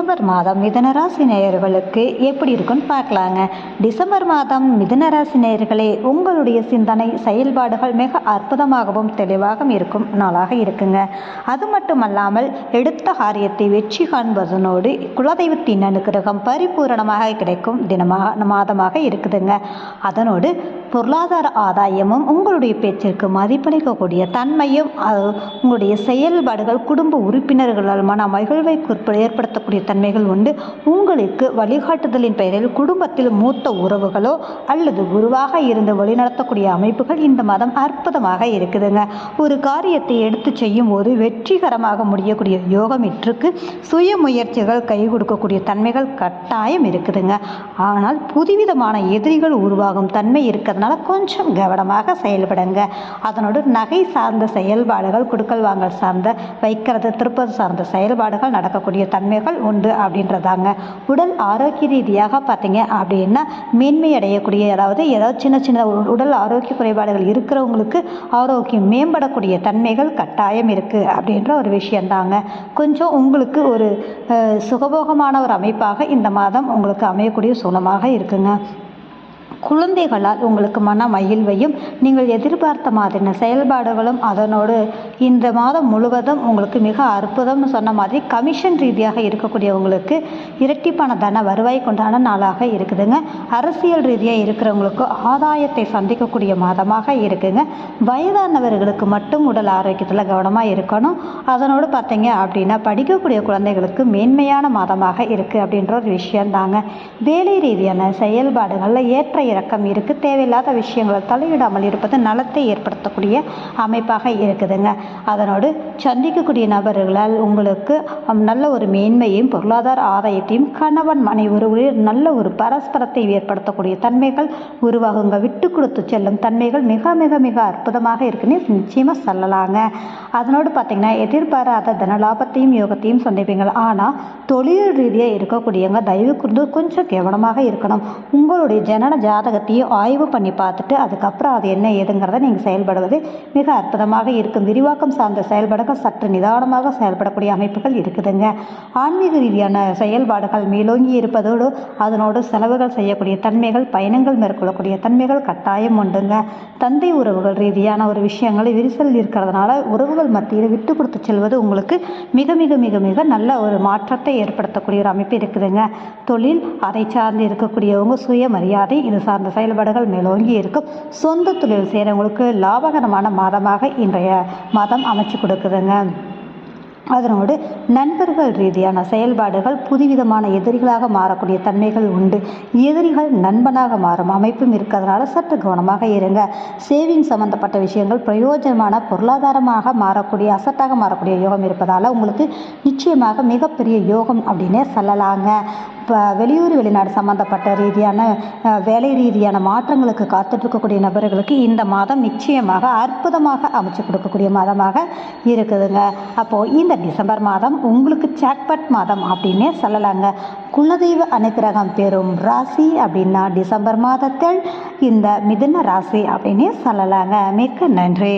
December மாதம் மிதுன ராசி நேயர்களுக்கு எப்படி இருக்குன்னு பார்க்கலாங்க. டிசம்பர் மாதம் மிதுன ராசி நேயர்களே, உங்களுடைய சிந்தனை செயல்பாடுகள் மிக அற்புதமாகவும் தெளிவாகவும் இருக்கும் நாளாக இருக்குங்க. அது மட்டுமல்லாமல் எடுத்த காரியத்தை வெற்றி காண்பதனோடு குலதெய்வத்தின் அனுகிரகம் பரிபூரணமாக கிடைக்கும் மாதமாக இருக்குதுங்க. அதனோடு பொருளாதார ஆதாயமும் உங்களுடைய பேச்சிற்கு மதிப்பளிக்கக்கூடிய தன்மையும் உங்களுடைய செயல்பாடுகள் குடும்ப உறுப்பினர்களால் மன மகிழ்வை ஏற்படுத்தக்கூடிய தன்மைகள் உண்டு. உங்களுக்கு வழிகாட்டுதலின் பெயரில் குடும்பத்தில் மூத்த உறவுகளோ அல்லது குருவாக இருந்து வழிநடத்தக்கூடிய அமைப்புகள் இந்த மாதம் அற்புதமாக இருக்குதுங்க. ஒரு காரியத்தை எடுத்து செய்யும் போது வெற்றிகரமாக முடியக்கூடிய யோகம் இருக்கு. சுய முயற்சிகள் கை கொடுக்கக்கூடிய தன்மைகள் கட்டாயம் இருக்குதுங்க. ஆனால் புதுவிதமான எதிரிகள் உருவாகும் தன்மை இருக்கிறதுனால கொஞ்சம் கவனமாக செயல்படுங்க. அதனோடு நகை சார்ந்த செயல்பாடுகள், கொடுக்கல் வாங்கல் சார்ந்த வைக்கிறது திருப்பது சார்ந்த செயல்பாடுகள் நடக்கக்கூடிய தன்மைகள் உண்டு அப்படின்றதாங்க. உடல் ஆரோக்கிய ரீதியாக பார்த்தீங்க அப்படின்னா மேன்மை அடையக்கூடிய, அதாவது சின்ன சின்ன உடல் ஆரோக்கிய குறைபாடுகள் இருக்கிறவங்களுக்கு ஆரோக்கியம் மேம்படக்கூடிய தன்மைகள் கட்டாயம் இருக்குது அப்படின்ற ஒரு விஷயந்தாங்க. கொஞ்சம் உங்களுக்கு ஒரு சுகபோகமான ஒரு அமைப்பாக இந்த மாதம் உங்களுக்கு அமையக்கூடிய சூழமாக இருக்குங்க. குழந்தைகளால் உங்களுக்கு மன மகிழ்வையும் நீங்கள் எதிர்பார்த்த மாதிரியான செயல்பாடுகளும் அதனோடு இந்த மாதம் முழுவதும் உங்களுக்கு மிக அற்புதம்னு சொன்ன மாதிரி கமிஷன் ரீதியாக இருக்கக்கூடியவங்களுக்கு இரட்டிப்பான தன வருவாய் கொண்டான நாளாக இருக்குதுங்க. அரசியல் ரீதியாக இருக்கிறவங்களுக்கு ஆதாயத்தை சந்திக்கக்கூடிய மாதமாக இருக்குங்க. வயதானவர்களுக்கு மட்டும் உடல் ஆரோக்கியத்தில் கவனமாக இருக்கணும். அதனோடு பார்த்தீங்க அப்படின்னா படிக்கக்கூடிய குழந்தைகளுக்கு மேன்மையான மாதமாக இருக்குது அப்படின்ற ஒரு விஷயந்தாங்க. வேலை ரீதியான செயல்பாடுகளில் ஏற்ற இறக்கம் இருக்குது. தேவையில்லாத விஷயங்களை தலையிடாமல் இருப்பது நலத்தை ஏற்படுத்தக்கூடிய அமைப்பாக இருக்குதுங்க. அதனோடு சந்திக்கக்கூடிய நபர்களால் உங்களுக்கு நல்ல ஒரு மேன்மையும் பொருளாதார ஆதாயத்தையும் கணவன் மனைவருடைய நல்ல ஒரு பரஸ்பரத்தை ஏற்படுத்தக்கூடிய தன்மைகள் உருவாகுங்க. விட்டு கொடுத்து செல்லும் தன்மைகள் மிக மிக மிக அற்புதமாக இருக்குன்னு நிச்சயமாக சொல்லலாங்க. அதனோடு பார்த்தீங்கன்னா எதிர்பாராத தனலாபத்தையும் யோகத்தையும் சந்திப்பீங்க. ஆனால் தொழில் ரீதியாக இருக்கக்கூடியவங்க தயவு கூர்ந்து கொஞ்சம் கவனமாக இருக்கணும். உங்களுடைய ஜனன ஜாதகத்தையும் ஆய்வு பண்ணி பார்த்துட்டு அதுக்கப்புறம் அது என்ன ஏதுங்கிறத நீங்கள் செயல்படுவது மிக அற்புதமாக இருக்கும். விரிவாக்கம் சார்ந்த செயல்பாடுகள் சற்று நிதானமாக செயல்படக்கூடிய அமைப்புகள் இருக்குதுங்க. ஆன்மீக ரீதியான செயல்பாடுகள் மேலோங்கி இருப்பதோடு அதனோடு செலவுகள் செய்யக்கூடிய தன்மைகள், பயணங்கள் மேற்கொள்ளக்கூடிய தன்மைகள் கட்டாயம் உண்டுங்க. தந்தை உறவுகள் ரீதியான ஒரு விஷயங்கள் விரிசல் இருக்கிறதுனால உறவுகள் மத்தியில் விட்டு கொடுத்து செல்வது உங்களுக்கு மிக மிக மிக மிக நல்ல ஒரு மாற்றத்தை ஏற்படுத்தக்கூடிய ஒரு அமைப்பு இருக்குதுங்க. தொழில் அதை சார்ந்து இருக்கக்கூடியவங்க சுயமரியாதை இது சார்ந்த செயல்பாடுகள் மேலோங்கி இருக்கும். சொந்த தொழில் செய்கிறவங்களுக்கு லாபகரமான மாதமாக இன்றைய மாதம் அமைச்சு கொடுக்குதுங்க. அதனோடு நண்பர்கள் ரீதியான செயல்பாடுகள் புதுவிதமான எதிரிகளாக மாறக்கூடிய தன்மைகள் உண்டு. எதிரிகள் நண்பனாக மாறும் அமைப்பும் இருக்கிறதுனால சற்று கவனமாக இருங்க. சேவிங் சம்பந்தப்பட்ட விஷயங்கள் பிரயோஜனமான பொருளாதாரமாக மாறக்கூடிய, அசட்டாக மாறக்கூடிய யோகம் இருப்பதால் உங்களுக்கு நிச்சயமாக மிகப்பெரிய யோகம் அப்படின்னே சொல்லலாங்க. இப்போ வெளியூர் வெளிநாடு சம்மந்தப்பட்ட ரீதியான வேலை ரீதியான மாற்றங்களுக்கு காத்துட்ருக்கக்கூடிய நபர்களுக்கு இந்த மாதம் நிச்சயமாக அற்புதமாக அமைச்சு கொடுக்கக்கூடிய மாதமாக இருக்குதுங்க. அப்போது இந்த டிசம்பர் மாதம் உங்களுக்கு ஜாக்பாட் மாதம் அப்படின்னே சொல்லலாங்க. குலதெய்வ அனுகிரகம் பெறும் ராசி அப்படின்னா டிசம்பர் மாதத்தில் இந்த மிதுன ராசி அப்படின்னே சொல்லலாங்க. மிக்க நன்றி.